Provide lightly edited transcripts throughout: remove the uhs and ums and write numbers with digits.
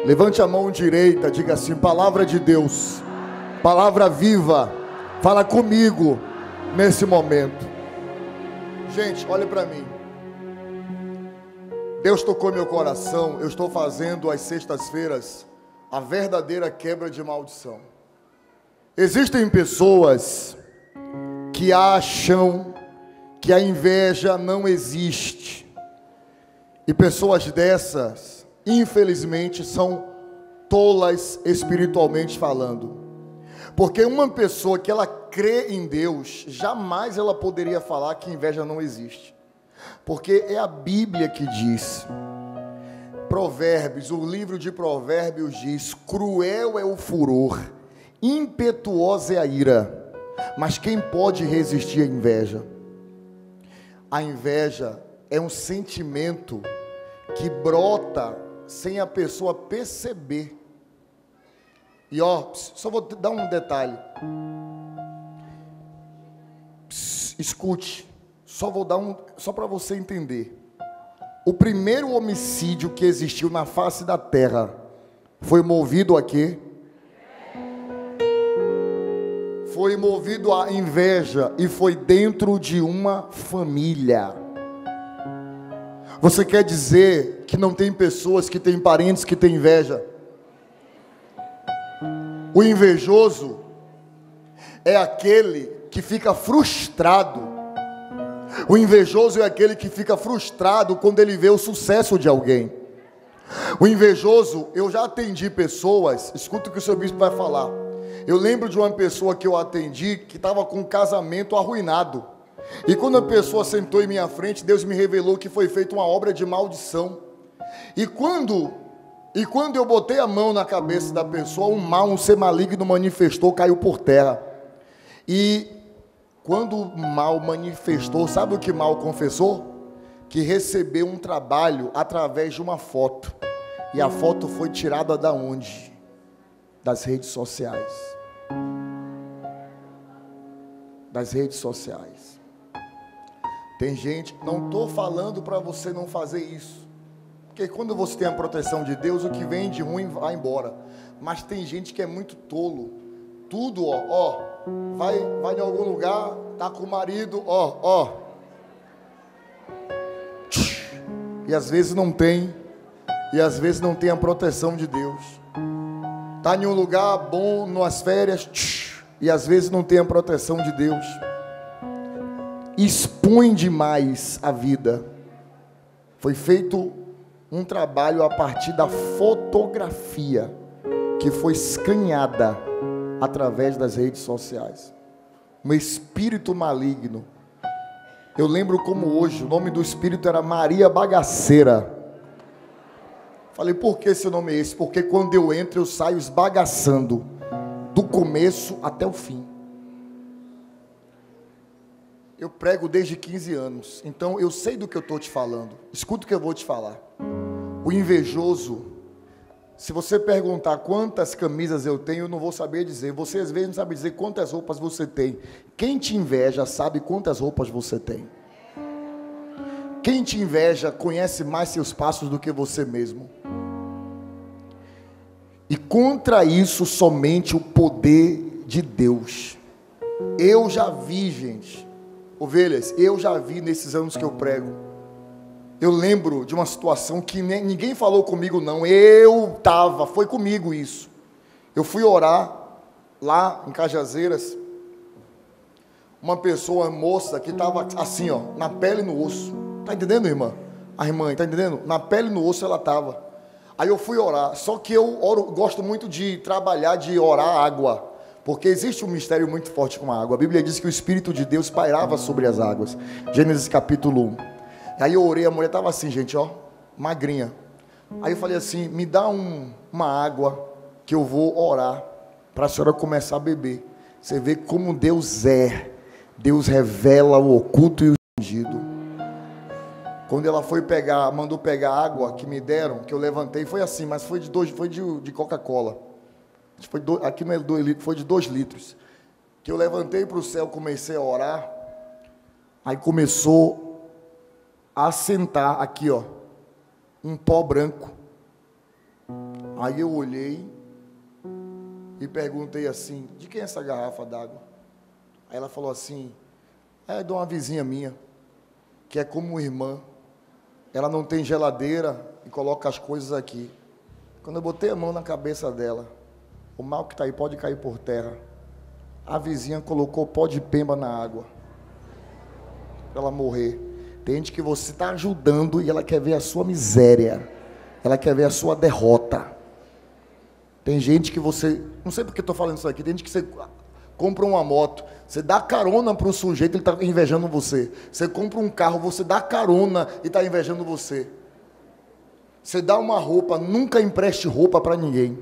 Levante a mão direita, diga assim: palavra de Deus, palavra viva, fala comigo nesse momento. Gente, olha para mim. Deus tocou meu coração. Eu estou fazendo às sextas-feiras a verdadeira quebra de maldição. Existem pessoas que acham que a inveja não existe. E pessoas dessas, infelizmente, são tolas espiritualmente falando. Porque uma pessoa que ela crê em Deus, jamais ela poderia falar que inveja não existe. Porque é a Bíblia que diz. Provérbios, o livro de Provérbios diz: cruel é o furor, impetuosa é a ira, mas quem pode resistir à inveja? A inveja é um sentimento que brota sem a pessoa perceber. E só vou dar um detalhe. Escute, só para você entender. O primeiro homicídio que existiu na face da terra foi movido a quê? Foi movido à inveja, e foi dentro de uma família. Você quer dizer que não tem pessoas que têm parentes que têm inveja? O invejoso é aquele que fica frustrado. O invejoso é aquele que fica frustrado quando ele vê o sucesso de alguém. O invejoso, eu já atendi pessoas, escuta o que o seu bispo vai falar. Eu lembro de uma pessoa que eu atendi que estava com um casamento arruinado. E quando a pessoa sentou em minha frente, Deus me revelou que foi feita uma obra de maldição. E quando eu botei a mão na cabeça da pessoa, um ser maligno manifestou, caiu por terra. E quando o mal manifestou, sabe o que mal confessou? Que recebeu um trabalho através de uma foto. E a foto foi tirada da onde? Das redes sociais. Das redes sociais. Tem gente, não estou falando para você não fazer isso. Porque quando você tem a proteção de Deus, o que vem de ruim vai embora. Mas tem gente que é muito tolo. Tudo, vai em algum lugar, tá com o marido, e às vezes não tem, a proteção de Deus. Tá em um lugar bom, nas férias, e às vezes não tem a proteção de Deus. Expõe demais a vida. Foi feito um trabalho a partir da fotografia que foi escaneada através das redes sociais. Um espírito maligno. Eu lembro como hoje, o nome do espírito era Maria Bagaceira. Falei, por que esse nome é esse? Porque quando eu entro, eu saio esbagaçando, do começo até o fim. Eu prego desde 15 anos, então eu sei do que eu estou te falando. Escuta o que eu vou te falar. O invejoso, se você perguntar quantas camisas eu tenho, eu não vou saber dizer. Você às vezes não sabe dizer quantas roupas você tem. Quem te inveja sabe quantas roupas você tem. Quem te inveja conhece mais seus passos do que você mesmo. E contra isso somente o poder de Deus. Eu já vi, gente, ovelhas, eu já vi nesses anos que eu prego. Eu lembro de uma situação que ninguém falou comigo não, foi comigo isso. Eu fui orar lá em Cajazeiras, uma pessoa, moça, que estava assim, na pele e no osso. Está entendendo, irmã? A irmã, está entendendo? Na pele e no osso ela estava. Aí eu fui orar, só que eu gosto muito de trabalhar, de orar água, porque existe um mistério muito forte com a água. A Bíblia diz que o Espírito de Deus pairava sobre as águas. Gênesis capítulo 1. Aí eu orei, a mulher estava assim, gente, magrinha. Aí eu falei assim, me dá uma água que eu vou orar, para a senhora começar a beber. Você vê como Deus é. Deus revela o oculto e o escondido. Quando ela mandou pegar a água que me deram, que eu levantei, foi assim, mas foi de Coca-Cola. Aqui não é 2 litros, foi de 2 litros. Que eu levantei para o céu, comecei a orar. Aí começou a assentar aqui, um pó branco. Aí eu olhei e perguntei assim, de quem é essa garrafa d'água? Aí ela falou assim, é de uma vizinha minha, que é como irmã. Ela não tem geladeira e coloca as coisas aqui. Quando eu botei a mão na cabeça dela, o mal que está aí pode cair por terra. A vizinha colocou pó de pemba na água, para ela morrer. Tem gente que você está ajudando e ela quer ver a sua miséria. Ela quer ver a sua derrota. Tem gente que você... Não sei porque estou falando isso aqui. Tem gente que você compra uma moto, você dá carona para o sujeito, ele está invejando você. Você compra um carro, você dá carona e está invejando você. Você dá uma roupa, nunca empreste roupa para ninguém.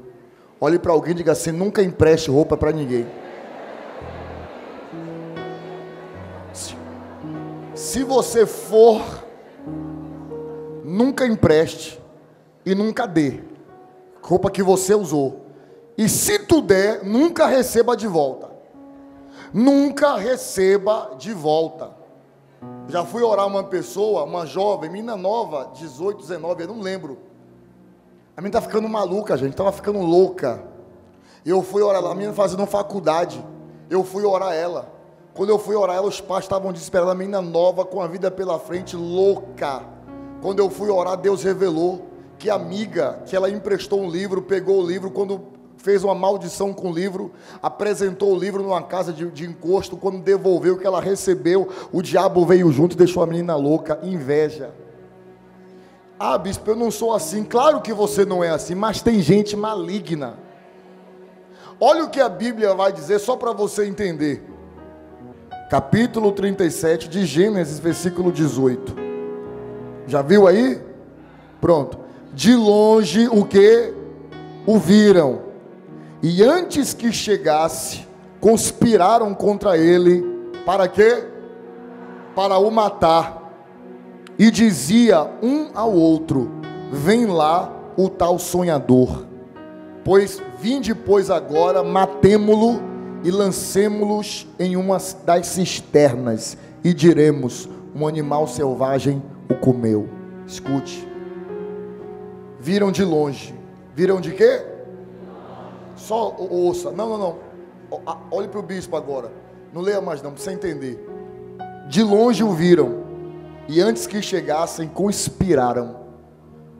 Olhe para alguém e diga assim, nunca empreste roupa para ninguém. Se você for, nunca empreste e nunca dê roupa que você usou. E se tu der, nunca receba de volta. Nunca receba de volta. Já fui orar uma pessoa, uma jovem, menina nova, 18, 19, eu não lembro. A menina tá ficando maluca, gente, estava ficando louca. Eu fui orar lá, a menina fazendo faculdade. Eu fui orar ela. Quando eu fui orar ela, os pais estavam desesperados. A menina nova, com a vida pela frente, louca. Quando eu fui orar, Deus revelou que a amiga, que ela emprestou um livro, pegou o livro, quando fez uma maldição com o livro, apresentou o livro numa casa de encosto, quando devolveu o que ela recebeu, o diabo veio junto e deixou a menina louca. Inveja. Ah, bispo, eu não sou assim. Claro que você não é assim, mas tem gente maligna. Olha o que a Bíblia vai dizer, só para você entender. Capítulo 37 de Gênesis, versículo 18. Já viu aí? Pronto. De longe o que? O viram. E antes que chegasse, conspiraram contra ele. Para quê? Para o matar. E dizia um ao outro, vem lá o tal sonhador. Pois vinde, pois agora, matemo-lo e lancemo-los em uma das cisternas. E diremos, um animal selvagem o comeu. Escute. Viram de longe. Viram de quê? Só ouça. Não. Olhe para o bispo agora. Não leia mais não, para você entender. De longe o viram. E antes que chegassem, conspiraram.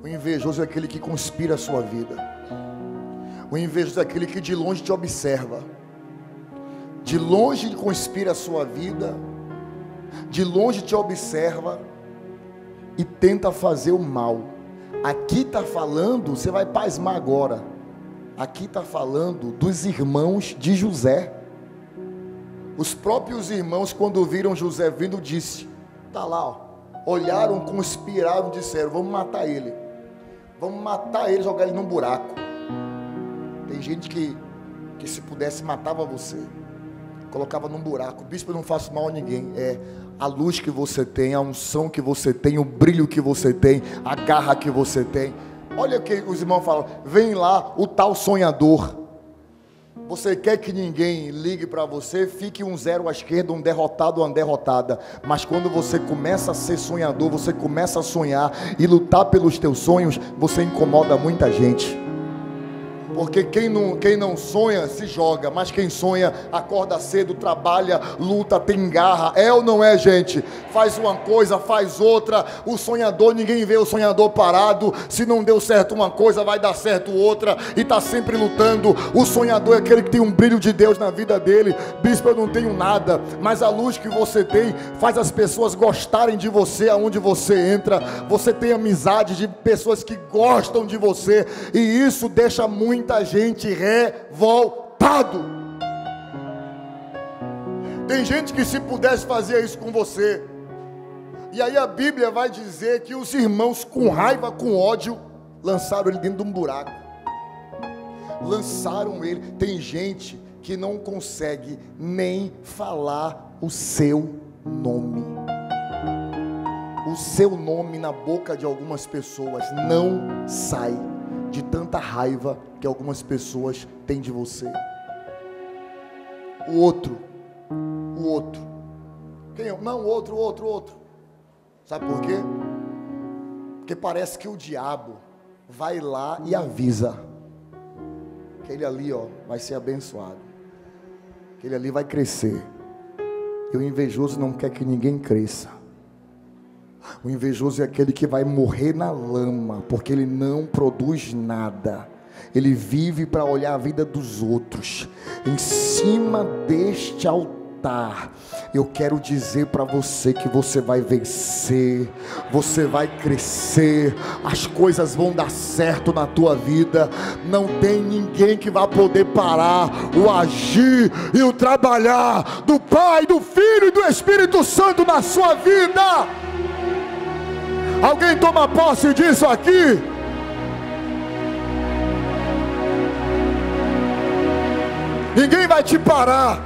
O invejoso é aquele que conspira a sua vida. O invejoso é aquele que de longe te observa. De longe conspira a sua vida. De longe te observa. E tenta fazer o mal. Aqui está falando, você vai pasmar agora. Aqui está falando dos irmãos de José. Os próprios irmãos, quando viram José vindo, disse, está lá, ó. Olharam, conspiraram, disseram, vamos matar ele. Vamos matar ele e jogar ele num buraco. Tem gente que se pudesse matava você. Colocava num buraco. Bispo, eu não faço mal a ninguém. É a luz que você tem, a unção que você tem, o brilho que você tem, a garra que você tem. Olha o que os irmãos falam. Vem lá o tal sonhador. Você quer que ninguém ligue para você? Fique um zero à esquerda, um derrotado ou uma derrotada. Mas quando você começa a ser sonhador, você começa a sonhar e lutar pelos teus sonhos, você incomoda muita gente. Porque quem não sonha, se joga. Mas quem sonha, acorda cedo, trabalha, luta, tem garra. É ou não é, gente? Faz uma coisa, faz outra. O sonhador, ninguém vê o sonhador parado. Se não deu certo uma coisa, vai dar certo outra. E está sempre lutando. O sonhador é aquele que tem um brilho de Deus na vida dele. Bispo, eu não tenho nada. Mas a luz que você tem faz as pessoas gostarem de você aonde você entra. Você tem amizade de pessoas que gostam de você. E isso deixa muita gente revoltado. Tem gente que se pudesse fazer isso com você. E aí a Bíblia vai dizer que os irmãos, com raiva, com ódio, lançaram ele dentro de um buraco. Lançaram ele. Tem gente que não consegue nem falar o seu nome. O seu nome na boca de algumas pessoas não sai, de tanta raiva que algumas pessoas têm de você. O outro. Quem é? Não, o outro. Sabe por quê? Porque parece que o diabo vai lá e avisa. aquele ali, ó, vai ser abençoado. Aquele ali vai crescer. E o invejoso não quer que ninguém cresça. O invejoso é aquele que vai morrer na lama, porque ele não produz nada. Ele vive para olhar a vida dos outros. Em cima deste altar, eu quero dizer para você que você vai vencer, você vai crescer, as coisas vão dar certo na tua vida. Não tem ninguém que vai poder parar o agir e o trabalhar do Pai, do Filho e do Espírito Santo na sua vida. Alguém toma posse disso aqui? Ninguém vai te parar.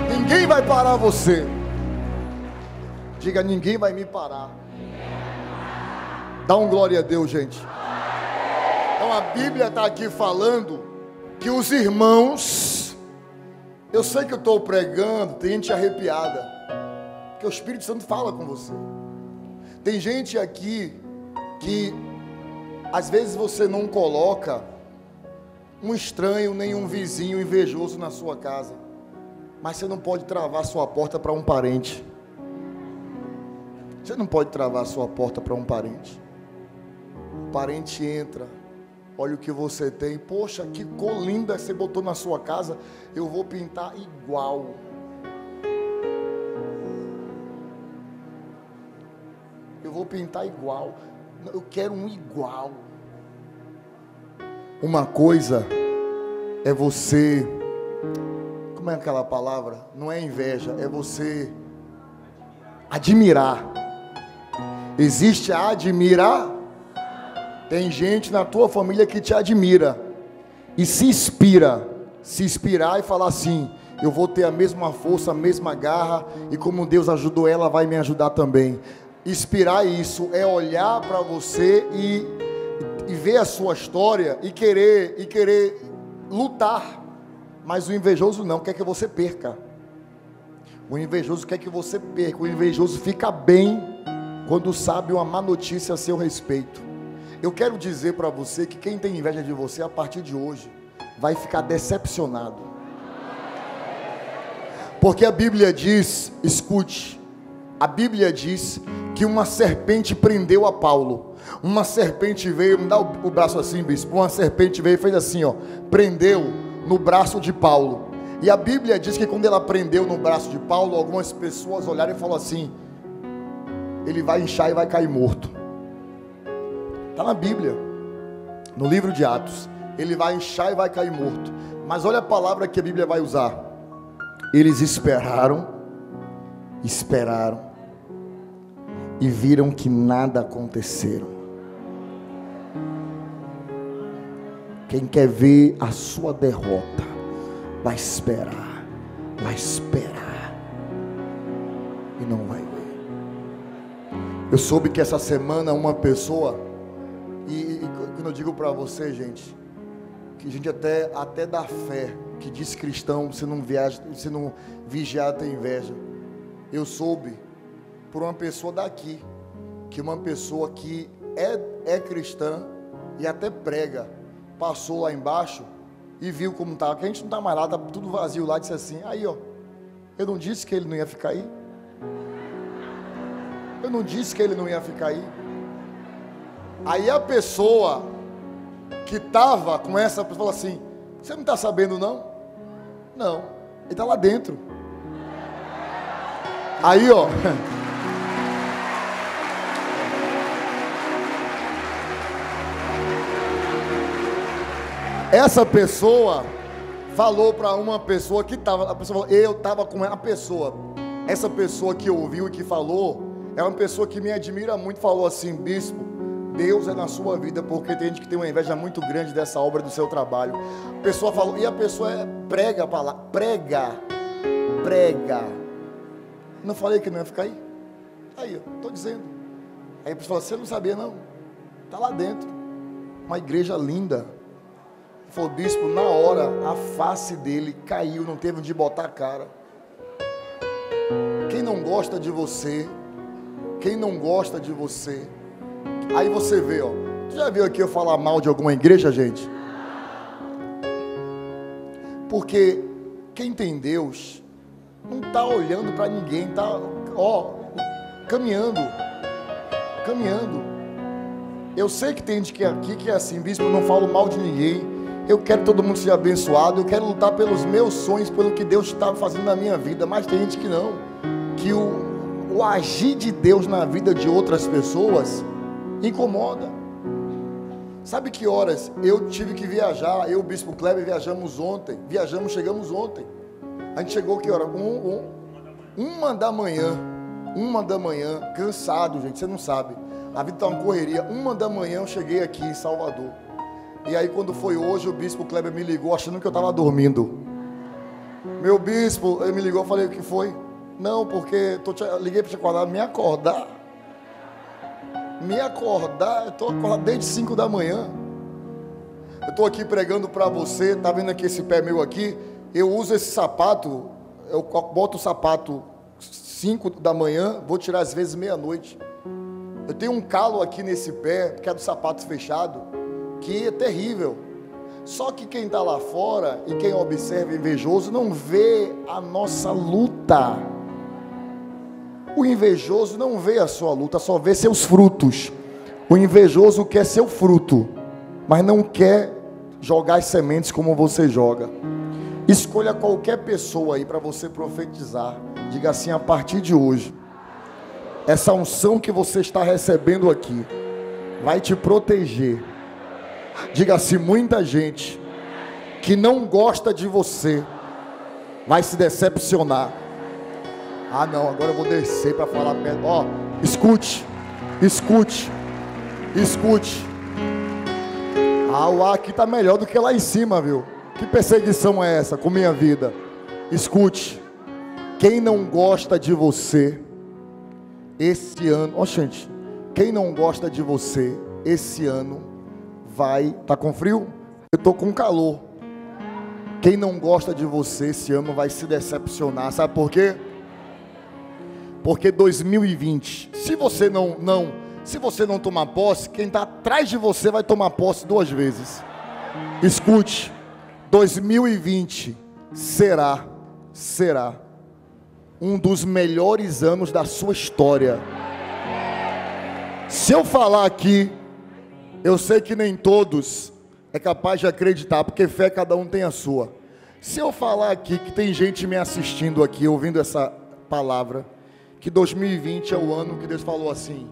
Ninguém vai parar você. Diga, ninguém vai me parar. Dá um glória a Deus, gente. Então a Bíblia está aqui falando que os irmãos, eu sei que eu estou pregando, tem gente arrepiada, porque o Espírito Santo fala com você. Tem gente aqui que às vezes você não coloca um estranho, nem um vizinho invejoso na sua casa, mas você não pode travar sua porta para um parente. Você não pode travar sua porta para um parente. O parente entra, olha o que você tem, poxa, que cor linda você botou na sua casa, eu vou pintar igual. Eu vou pintar igual, eu quero um igual. Uma coisa é você, como é aquela palavra? Não é inveja, é você admirar. Existe a admirar. Tem gente na tua família que te admira e se inspirar e falar assim: eu vou ter a mesma força, a mesma garra, e como Deus ajudou ela, vai me ajudar também. Inspirar isso é olhar para você e ver a sua história e querer lutar. Mas o invejoso não quer que você perca. O invejoso quer que você perca. O invejoso fica bem quando sabe uma má notícia a seu respeito. Eu quero dizer para você que quem tem inveja de você, a partir de hoje, vai ficar decepcionado. Porque a Bíblia diz, escute, a Bíblia diz que uma serpente prendeu a Paulo. Uma serpente veio, me dá o braço assim, bispo. Uma serpente veio e fez assim, ó, prendeu no braço de Paulo. E a Bíblia diz que quando ela prendeu no braço de Paulo, algumas pessoas olharam e falaram assim: ele vai inchar e vai cair morto. Está na Bíblia, no livro de Atos. Ele vai inchar e vai cair morto. Mas olha a palavra que a Bíblia vai usar. Eles esperaram e viram que nada aconteceu. Quem quer ver a sua derrota, vai esperar e não vai ver. Eu soube que essa semana uma pessoa, e quando eu digo para você, gente, que a gente até dá fé, que diz cristão, você não vigiar tem inveja. Eu soube por uma pessoa daqui, que uma pessoa que é cristã e até prega, passou lá embaixo e viu como estava, que a gente não está mais lá, está tudo vazio lá, disse assim: aí ó, eu não disse que ele não ia ficar aí? Eu não disse que ele não ia ficar aí? Aí a pessoa que estava com essa pessoa falou assim: você não está sabendo não? Não, ele está lá dentro. Aí ó, essa pessoa falou para uma pessoa que estava, a pessoa falou, eu estava com a pessoa, essa pessoa que ouviu e que falou, é uma pessoa que me admira muito, falou assim: bispo, Deus é na sua vida, porque tem gente que tem uma inveja muito grande dessa obra do seu trabalho. A pessoa falou, e a pessoa prega a palavra, prega. Não falei que não ia ficar aí? Aí, eu estou dizendo. Aí a pessoa falou, você não sabia não? Está lá dentro, uma igreja linda. Ele falou, bispo, na hora a face dele caiu, não teve onde botar a cara. Quem não gosta de você, aí você vê, ó, Você já viu aqui eu falar mal de alguma igreja, gente? Porque quem tem Deus não está olhando para ninguém, está caminhando. Eu sei que tem gente aqui que é assim, bispo, eu não falo mal de ninguém, eu quero que todo mundo seja abençoado, eu quero lutar pelos meus sonhos, pelo que Deus está fazendo na minha vida, mas tem gente que não, que o agir de Deus na vida de outras pessoas incomoda. Sabe que horas eu tive que viajar? Eu e o bispo Kleber chegamos ontem. A gente chegou que hora? Uma da manhã, cansado, gente, você não sabe. A vida está uma correria. 1 da manhã eu cheguei aqui em Salvador. E aí quando foi hoje, o bispo Kleber me ligou achando que eu estava dormindo. Meu bispo, ele me ligou, eu falei, o que foi? Não, porque liguei para te acordar, me acordar, eu estou acordado desde 5 da manhã. Eu estou aqui pregando para você, tá vendo aqui esse pé meu aqui? Eu uso esse sapato, eu boto o sapato 5 da manhã, vou tirar às vezes meia-noite. Eu tenho um calo aqui nesse pé, que é do sapato fechado, que é terrível. Só que quem está lá fora e quem observa invejoso não vê a nossa luta. O invejoso não vê a sua luta, só vê seus frutos. O invejoso quer seu fruto, mas não quer jogar as sementes como você joga. Escolha qualquer pessoa aí para você profetizar. Diga assim, a partir de hoje, essa unção que você está recebendo aqui vai te proteger. Diga assim, muita gente que não gosta de você vai se decepcionar. Ah não, agora eu vou descer para falar perto. Escute. O ar aqui está melhor do que lá em cima, viu? Que perseguição é essa com minha vida? Escute. Quem não gosta de você esse ano, gente, quem não gosta de você esse ano tá com frio? Eu tô com calor. Quem não gosta de você esse ano vai se decepcionar, sabe por quê? Porque 2020, se você não tomar posse, quem está atrás de você vai tomar posse 2 vezes. Escute, 2020 será um dos melhores anos da sua história. Se eu falar aqui, eu sei que nem todos é capaz de acreditar, porque fé cada um tem a sua. Se eu falar aqui que tem gente me assistindo aqui, ouvindo essa palavra, que 2020 é o ano que Deus falou assim,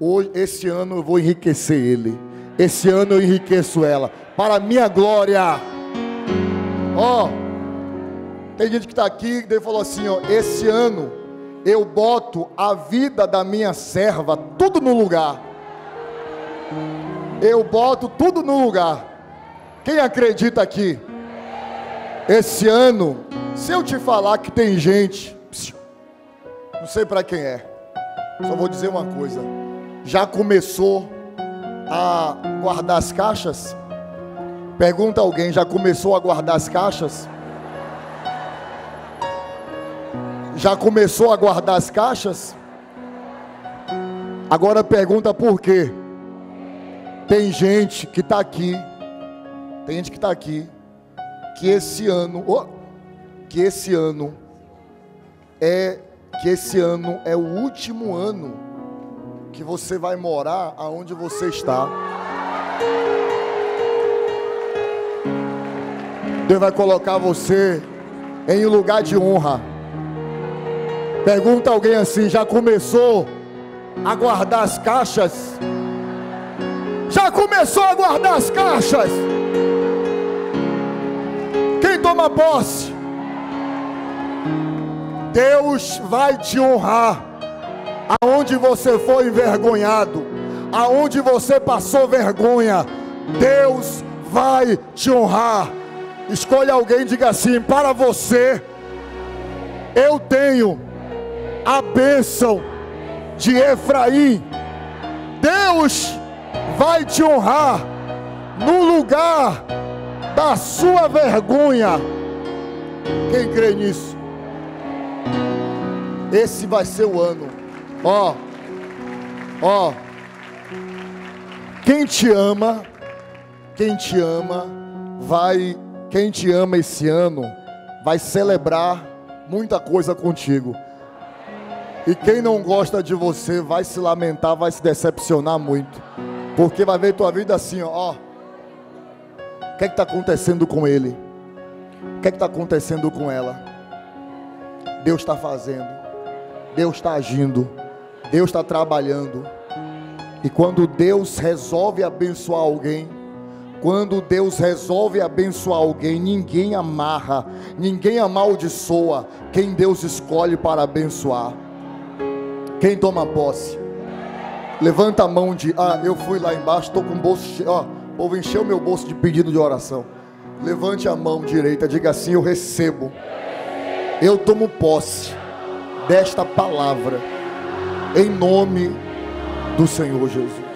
hoje, esse ano eu vou enriquecer ele, esse ano eu enriqueço ela, para a minha glória. Tem gente que está aqui, Deus falou assim, esse ano eu boto a vida da minha serva tudo no lugar. Eu boto tudo no lugar. Quem acredita aqui? Esse ano, se eu te falar que tem gente, não sei para quem é, só vou dizer uma coisa, já começou a guardar as caixas? Pergunta alguém, já começou a guardar as caixas? Já começou a guardar as caixas? Agora pergunta por quê? Tem gente que está aqui, que esse ano é o último ano que você vai morar aonde você está. Deus vai colocar você em um lugar de honra. Pergunta alguém assim, já começou a guardar as caixas? Já começou a guardar as caixas? Quem toma posse? Deus vai te honrar. Aonde você foi envergonhado, aonde você passou vergonha, Deus vai te honrar. Escolha alguém e diga assim, para você, eu tenho a bênção de Efraim. Deus vai te honrar no lugar da sua vergonha. Quem crê nisso? Esse vai ser o ano. Quem te ama quem te ama esse ano, vai celebrar muita coisa contigo. E quem não gosta de você, vai se lamentar, vai se decepcionar muito. Porque vai ver tua vida assim, ó. O que é que está acontecendo com ele? O que é que está acontecendo com ela? Deus está fazendo, Deus está agindo, Deus está trabalhando. E quando Deus resolve abençoar alguém, ninguém amarra, ninguém amaldiçoa quem Deus escolhe para abençoar. Quem toma posse? Levanta a mão eu fui lá embaixo, estou com o bolso cheio, o povo encheu meu bolso de pedido de oração. Levante a mão direita, diga assim: eu recebo, eu tomo posse desta palavra, em nome do Senhor Jesus.